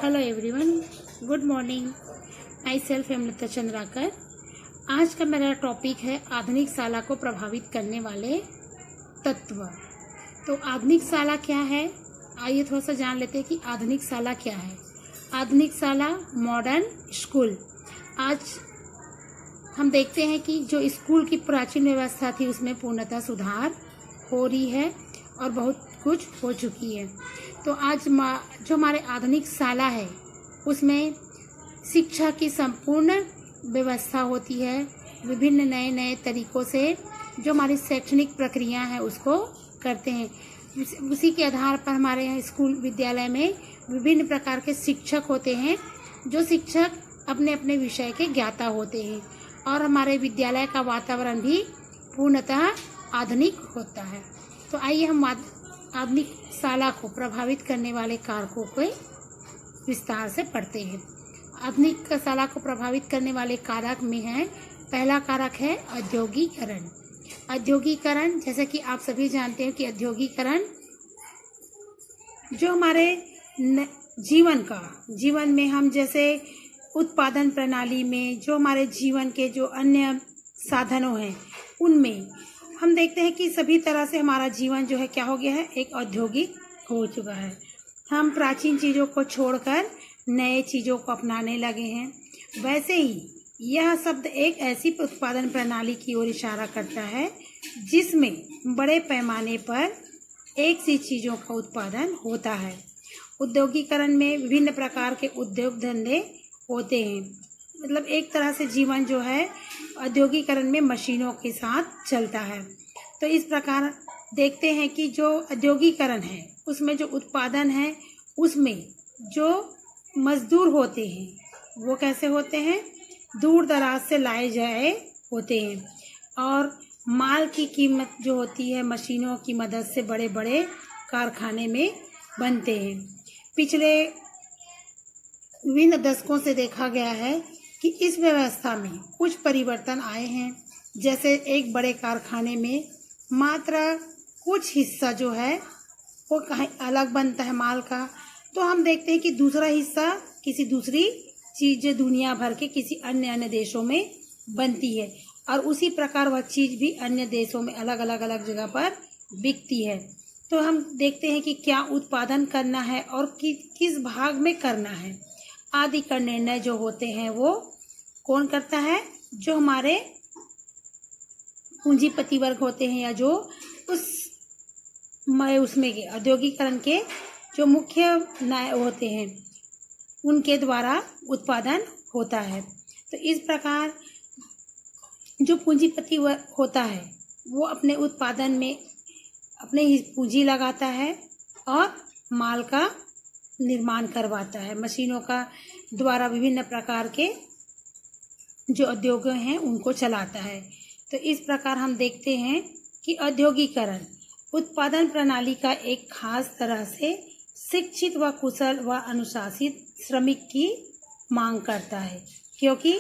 Hello everyone, good morning. My self Amrita Chandrakar. आज का मेरा टॉपिक है आधुनिक शाला को प्रभावित करने वाले तत्व। तो आधुनिक शाला क्या है, आइए थोड़ा सा जान लेते हैं कि आधुनिक शाला क्या है। आधुनिक शाला मॉडर्न स्कूल। आज हम देखते हैं कि जो स्कूल की प्राचीन व्यवस्था थी उसमें पूर्णतः सुधार हो रही है और बहुत कुछ हो चुकी है। तो आज जो हमारे आधुनिक शाला है उसमें शिक्षा की संपूर्ण व्यवस्था होती है। विभिन्न नए नए तरीकों से जो हमारी शैक्षणिक प्रक्रिया है उसको करते हैं। उसी के आधार पर हमारे यहाँ स्कूल विद्यालय में विभिन्न प्रकार के शिक्षक होते हैं। जो शिक्षक अपने अपने विषय के ज्ञाता होते हैं और हमारे विद्यालय का वातावरण भी पूर्णतः आधुनिक होता है। तो आइए हम आधुनिक शाला को प्रभावित करने वाले कारकों को विस्तार से पढ़ते हैं। आधुनिक शाला को प्रभावित करने वाले कारक में है, पहला कारक है औद्योगिकरण। औद्योगिकरण, जैसे कि आप सभी जानते हैं कि औद्योगिकरण जो हमारे जीवन में हम जैसे उत्पादन प्रणाली में जो हमारे जीवन के जो अन्य साधनों हैं उनमें हम देखते हैं कि सभी तरह से हमारा जीवन जो है क्या हो गया है, एक औद्योगिक हो चुका है। हम प्राचीन चीज़ों को छोड़कर नए चीज़ों को अपनाने लगे हैं। वैसे ही यह शब्द एक ऐसी उत्पादन प्रणाली की ओर इशारा करता है जिसमें बड़े पैमाने पर एक सी चीज़ों का उत्पादन होता है। औद्योगिकरण में विभिन्न प्रकार के उद्योग धंधे होते हैं। मतलब एक तरह से जीवन जो है औद्योगिकरण में मशीनों के साथ चलता है। तो इस प्रकार देखते हैं कि जो औद्योगिकरण है उसमें जो उत्पादन है उसमें जो मजदूर होते हैं वो कैसे होते हैं, दूर दराज से लाए जाए होते हैं। और माल की कीमत जो होती है मशीनों की मदद से बड़े बड़े कारखाने में बनते हैं। पिछले विभिन्न दशकों से देखा गया है कि इस व्यवस्था में कुछ परिवर्तन आए हैं। जैसे एक बड़े कारखाने में मात्र कुछ हिस्सा जो है वो कहीं अलग बनता है माल का, तो हम देखते हैं कि दूसरा हिस्सा किसी दूसरी चीज़ दुनिया भर के किसी अन्य देशों में बनती है और उसी प्रकार वह चीज़ भी अन्य देशों में अलग अलग जगह पर बिकती है। तो हम देखते हैं कि क्या उत्पादन करना है और किस भाग में करना है आदि का निर्णय जो होते हैं वो कौन करता है, जो हमारे पूंजीपति वर्ग होते हैं या जो उसमें के औद्योगिकरण के जो मुख्य होते हैं उनके द्वारा उत्पादन होता है। तो इस प्रकार जो पूंजीपति वर्ग होता है वो अपने उत्पादन में अपने ही पूंजी लगाता है और माल का निर्माण करवाता है। मशीनों का द्वारा विभिन्न प्रकार के जो उद्योग हैं उनको चलाता है। तो इस प्रकार हम देखते हैं कि औद्योगिकरण उत्पादन प्रणाली का एक खास तरह से शिक्षित व कुशल व अनुशासित श्रमिक की मांग करता है। क्योंकि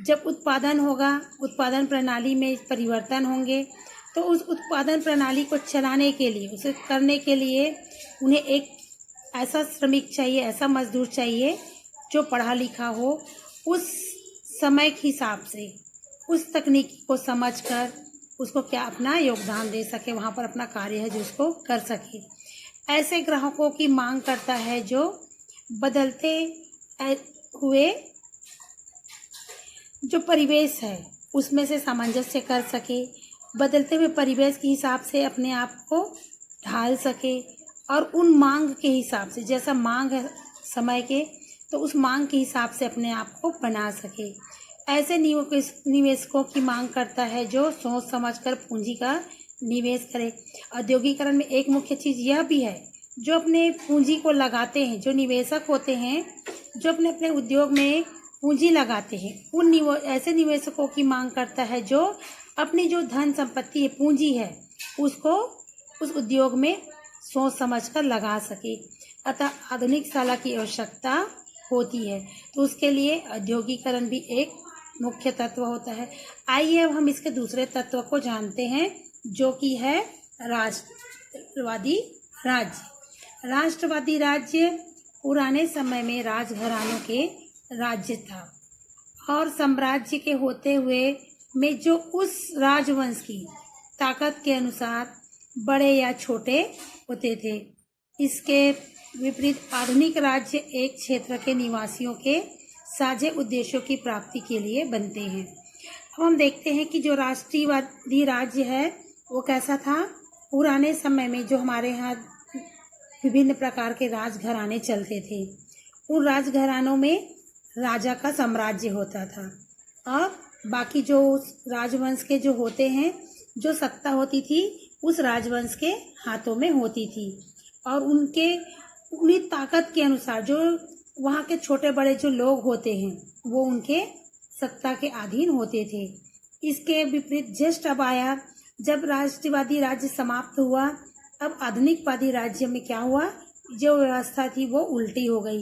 जब उत्पादन होगा, उत्पादन प्रणाली में परिवर्तन होंगे, तो उस उत्पादन प्रणाली को चलाने के लिए, उसे करने के लिए उन्हें एक ऐसा श्रमिक चाहिए, ऐसा मजदूर चाहिए जो पढ़ा लिखा हो, उस समय के हिसाब से उस तकनीकी को समझकर उसको क्या अपना योगदान दे सके, वहाँ पर अपना कार्य है जो उसको कर सके। ऐसे ग्राहकों की मांग करता है जो बदलते हुए जो परिवेश है उसमें से सामंजस्य कर सके, बदलते हुए परिवेश के हिसाब से अपने आप को ढाल सके और उन मांग के हिसाब से, जैसा मांग है समय के, तो उस मांग के हिसाब से अपने आप को बना सके। ऐसे निवेशकों की मांग करता है जो सोच समझकर पूंजी का निवेश करे। औद्योगिकरण में एक मुख्य चीज़ यह भी है, जो अपने पूंजी को लगाते हैं, जो निवेशक होते हैं जो अपने अपने उद्योग में पूंजी लगाते हैं, उन ऐसे निवेशकों की मांग करता है जो अपनी जो धन संपत्ति है, पूंजी है, उसको उस उद्योग में सोच समझकर लगा सके। अतः आधुनिक शाला की आवश्यकता होती है। तो उसके लिए औद्योगिकरण भी एक मुख्य तत्व होता है। आइए अब हम इसके दूसरे तत्व को जानते हैं जो कि है राष्ट्रवादी राज्य। राष्ट्रवादी राज्य पुराने समय में राजघरानों के राज्य था और साम्राज्य के होते हुए में जो उस राजवंश की ताकत के अनुसार बड़े या छोटे होते थे। इसके विपरीत आधुनिक राज्य एक क्षेत्र के निवासियों के साझे उद्देश्यों की प्राप्ति के लिए बनते हैं। अब हम देखते हैं कि जो राष्ट्रीयवादी राज्य है वो कैसा था। पुराने समय में जो हमारे यहाँ विभिन्न प्रकार के राजघराने चलते थे, उन राजघरानों में राजा का साम्राज्य होता था और बाकी जो राजवंश के जो होते हैं, जो सत्ता होती थी उस राजवंश के हाथों में होती थी और उन्हीं ताकत के अनुसार जो वहाँ के छोटे बड़े जो लोग होते हैं वो उनके सत्ता के अधीन होते थे। इसके विपरीत जस्ट अब आया, जब राष्ट्रवादी राज्य समाप्त हुआ, अब आधुनिकवादी राज्य में क्या हुआ, जो व्यवस्था थी वो उल्टी हो गई।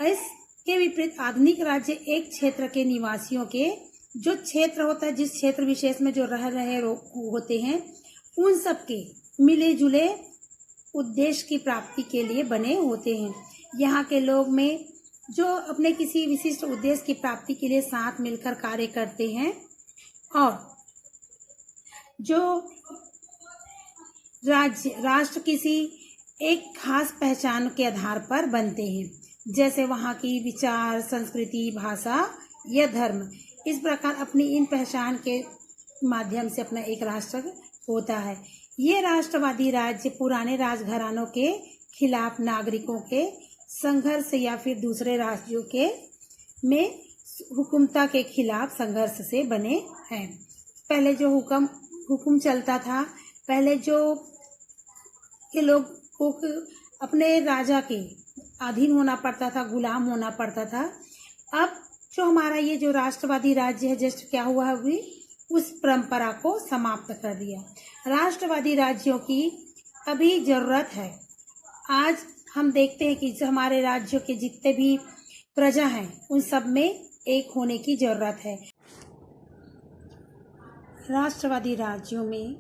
इसके विपरीत आधुनिक राज्य एक क्षेत्र के निवासियों के जो क्षेत्र होता है, जिस क्षेत्र विशेष में जो रह रहे होते हैं, उन सब के मिले जुले उद्देश्य की प्राप्ति के लिए बने होते हैं। यहाँ के लोग में जो अपने किसी विशिष्ट उद्देश्य की प्राप्ति के लिए साथ मिलकर कार्य करते हैं और जो राष्ट्र किसी एक खास पहचान के आधार पर बनते हैं, जैसे वहाँ की विचार, संस्कृति, भाषा या धर्म। इस प्रकार अपनी इन पहचान के माध्यम से अपना एक राष्ट्र होता है। ये राष्ट्रवादी राज्य पुराने राजघरानों के खिलाफ नागरिकों के संघर्ष या फिर दूसरे राज्यों के में हुकुमता के खिलाफ संघर्ष से बने हैं। पहले जो हुकुम चलता था, पहले जो के लोग को अपने राजा के अधीन होना पड़ता था, गुलाम होना पड़ता था। अब जो हमारा ये जो राष्ट्रवादी राज्य है, जस्ट क्या हुआ है, अभी उस परंपरा को समाप्त कर दिया। राष्ट्रवादी राज्यों की अभी जरूरत है। आज हम देखते हैं कि जो हमारे राज्यों के जितने भी प्रजा हैं उन सब में एक होने की जरूरत है। राष्ट्रवादी राज्यों में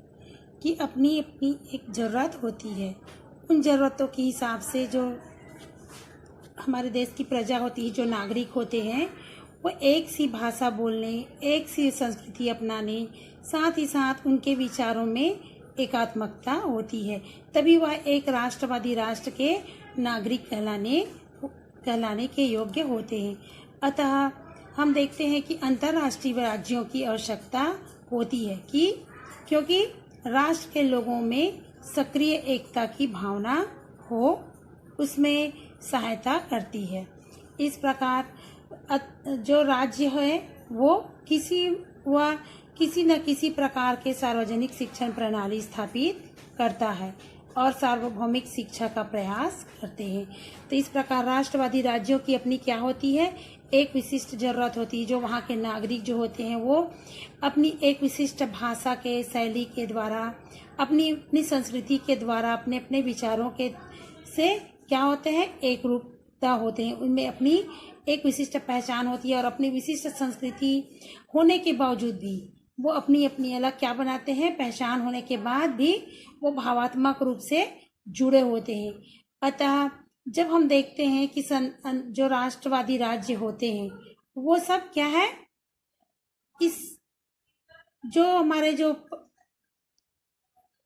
की अपनी अपनी एक जरूरत होती है। उन जरूरतों के हिसाब से जो हमारे देश की प्रजा होती है, जो नागरिक होते हैं, वो एक सी भाषा बोलने, एक सी संस्कृति अपनाने, साथ ही साथ उनके विचारों में एकात्मकता होती है, तभी वह एक राष्ट्रवादी राष्ट्र के नागरिक कहलाने के योग्य होते हैं। अतः हम देखते हैं कि अंतर्राष्ट्रीय राज्यों की आवश्यकता होती है क्योंकि राष्ट्र के लोगों में सक्रिय एकता की भावना हो, उसमें सहायता करती है। इस प्रकार जो राज्य है वो किसी न किसी प्रकार के सार्वजनिक शिक्षण प्रणाली स्थापित करता है और सार्वभौमिक शिक्षा का प्रयास करते हैं। तो इस प्रकार राष्ट्रवादी राज्यों की अपनी क्या होती है, एक विशिष्ट जरूरत होती है। जो वहाँ के नागरिक जो होते हैं वो अपनी एक विशिष्ट भाषा के शैली के द्वारा, अपनी संस्कृति के द्वारा, अपने अपने विचारों के से क्या होते हैं, एक रूपता होते हैं। उनमें अपनी एक विशिष्ट पहचान होती है और अपनी विशिष्ट संस्कृति होने के बावजूद भी वो अपनी अपनी अलग क्या बनाते हैं, पहचान होने के बाद भी वो भावात्मक रूप से जुड़े होते हैं। अतः जब हम देखते हैं कि जो राष्ट्रवादी राज्य होते हैं वो सब क्या है, इस जो हमारे जो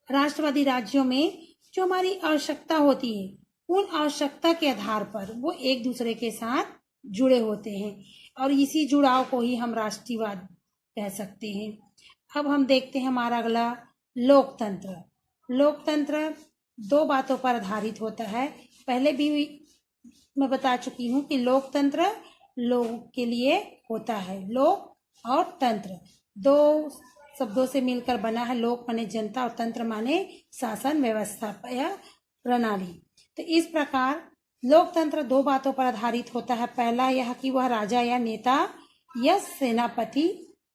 राष्ट्रवादी राज्यों में जो हमारी आवश्यकता होती है, उन आवश्यकता के आधार पर वो एक दूसरे के साथ जुड़े होते हैं और इसी जुड़ाव को ही हम राष्ट्रीयवाद कह सकते हैं। अब हम देखते हैं हमारा अगला लोकतंत्र। लोकतंत्र दो बातों पर आधारित होता है। पहले भी मैं बता चुकी हूँ कि लोकतंत्र लोगों के लिए होता है। लोक और तंत्र दो शब्दों से मिलकर बना है। लोक माने जनता और तंत्र माने शासन व्यवस्था या प्रणाली। तो इस प्रकार लोकतंत्र दो बातों पर आधारित होता है। पहला यह कि वह राजा या नेता या सेनापति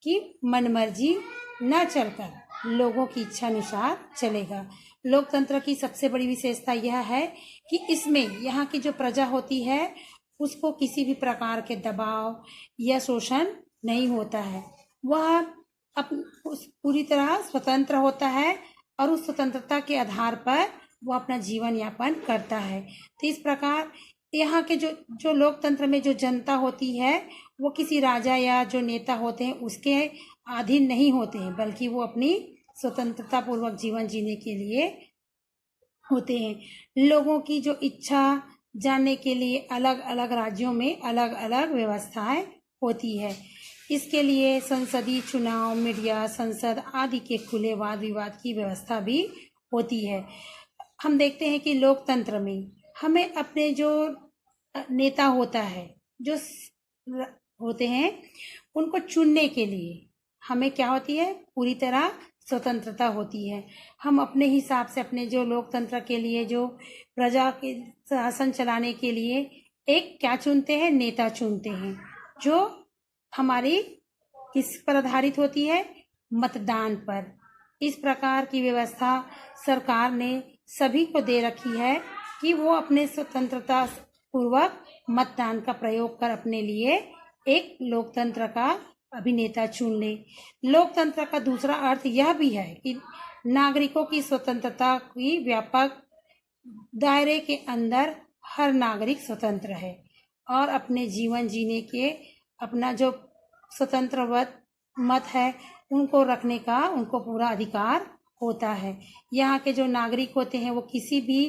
की मनमर्जी न चलकर लोगों की इच्छा अनुसार चलेगा। लोकतंत्र की सबसे बड़ी विशेषता यह है कि इसमें यहाँ की जो प्रजा होती है उसको किसी भी प्रकार के दबाव या शोषण नहीं होता है। वह पूरी तरह स्वतंत्र होता है और उस स्वतंत्रता के आधार पर वो अपना जीवन यापन करता है। तो इस प्रकार यहाँ के जो जो लोकतंत्र में जो जनता होती है वो किसी राजा या जो नेता होते हैं उसके अधीन नहीं होते हैं, बल्कि वो अपनी स्वतंत्रता पूर्वक जीवन जीने के लिए होते हैं। लोगों की जो इच्छा जानने के लिए अलग अलग राज्यों में अलग अलग व्यवस्थाएं होती है। इसके लिए संसदीय चुनाव, मीडिया, संसद आदि के खुले वाद विवाद की व्यवस्था भी होती है। हम देखते हैं कि लोकतंत्र में हमें अपने जो नेता होता है, जो होते हैं, उनको चुनने के लिए हमें क्या होती है, पूरी तरह स्वतंत्रता होती है। हम अपने हिसाब से अपने जो लोकतंत्र के लिए, जो प्रजा के शासन चलाने के लिए एक क्या चुनते हैं, नेता चुनते हैं, जो हमारी किस पर आधारित होती है, मतदान पर। इस प्रकार की व्यवस्था सरकार ने सभी को दे रखी है कि वो अपने स्वतंत्रता पूर्वक मतदान का प्रयोग कर अपने लिए एक लोकतंत्र का अभिनेता चुन ले। लोकतंत्र का दूसरा अर्थ यह भी है कि नागरिकों की स्वतंत्रता की व्यापक दायरे के अंदर हर नागरिक स्वतंत्र है और अपने जीवन जीने के अपना जो स्वतंत्र मत है उनको रखने का उनको पूरा अधिकार होता है। यहाँ के जो नागरिक होते हैं वो किसी भी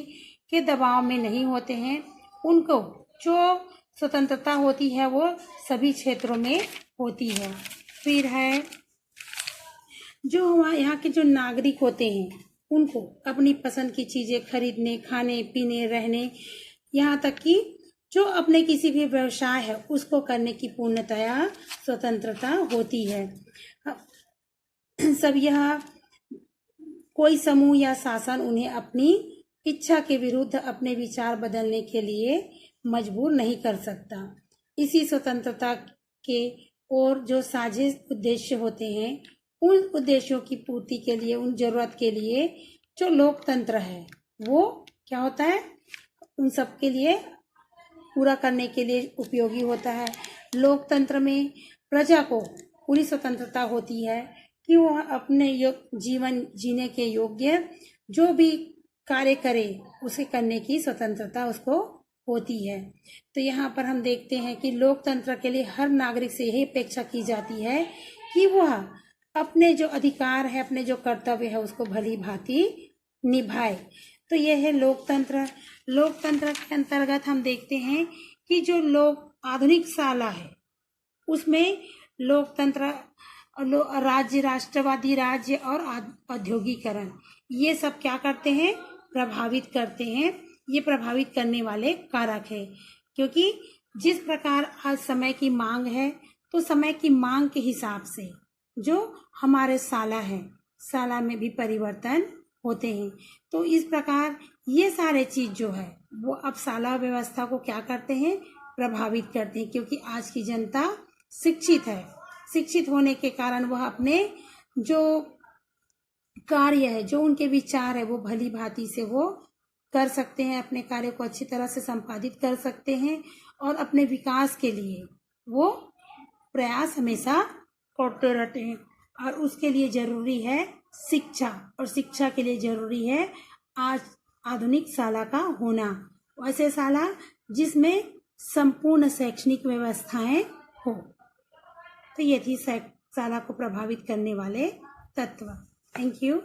के दबाव में नहीं होते हैं। उनको जो स्वतंत्रता होती है वो सभी क्षेत्रों में होती है। फिर है जो यहाँ के जो नागरिक होते हैं उनको अपनी पसंद की चीजें खरीदने, खाने पीने, रहने, यहाँ तक कि जो अपने किसी भी व्यवसाय है उसको करने की पूर्णतया स्वतंत्रता होती है। सब यह कोई समूह या शासन उन्हें अपनी इच्छा के विरुद्ध अपने विचार बदलने के लिए मजबूर नहीं कर सकता। इसी स्वतंत्रता के और जो साझे उद्देश्य होते हैं उन उद्देश्यों की पूर्ति के लिए, उन जरूरत के लिए जो लोकतंत्र है वो क्या होता है, उन सब के लिए पूरा करने के लिए उपयोगी होता है। लोकतंत्र में प्रजा को पूरी स्वतंत्रता होती है कि वो अपने जीवन जीने के योग्य जो भी कार्य करे उसे करने की स्वतंत्रता उसको होती है। तो यहाँ पर हम देखते हैं कि लोकतंत्र के लिए हर नागरिक से यही अपेक्षा की जाती है कि वह अपने जो अधिकार है, अपने जो कर्तव्य है उसको भली भांति निभाए। तो यह है लोकतंत्र। लोकतंत्र के अंतर्गत हम देखते हैं कि जो आधुनिक शाला है उसमें लोकतंत्र, राज्य, राष्ट्रवादी राज्य और औद्योगिकरण ये सब क्या करते हैं, प्रभावित करते हैं। ये प्रभावित करने वाले कारक है, क्योंकि जिस प्रकार आज समय की मांग है तो समय की मांग के हिसाब से जो हमारे शाला है, शाला में भी परिवर्तन होते हैं। तो इस प्रकार ये सारे चीज जो है वो अब शाला व्यवस्था को क्या करते हैं, प्रभावित करते हैं, क्योंकि आज की जनता शिक्षित है। शिक्षित होने के कारण वह अपने जो कार्य है, जो उनके विचार है वो भली भांति से वो कर सकते हैं, अपने कार्य को अच्छी तरह से संपादित कर सकते हैं और अपने विकास के लिए वो प्रयास हमेशा करते रहते हैं। और उसके लिए जरूरी है शिक्षा, और शिक्षा के लिए जरूरी है आज आधुनिक शाला का होना, वैसे शाला जिसमें संपूर्ण शैक्षणिक व्यवस्थाएं हो। तो ये थी शाला को प्रभावित करने वाले तत्व। Thank you.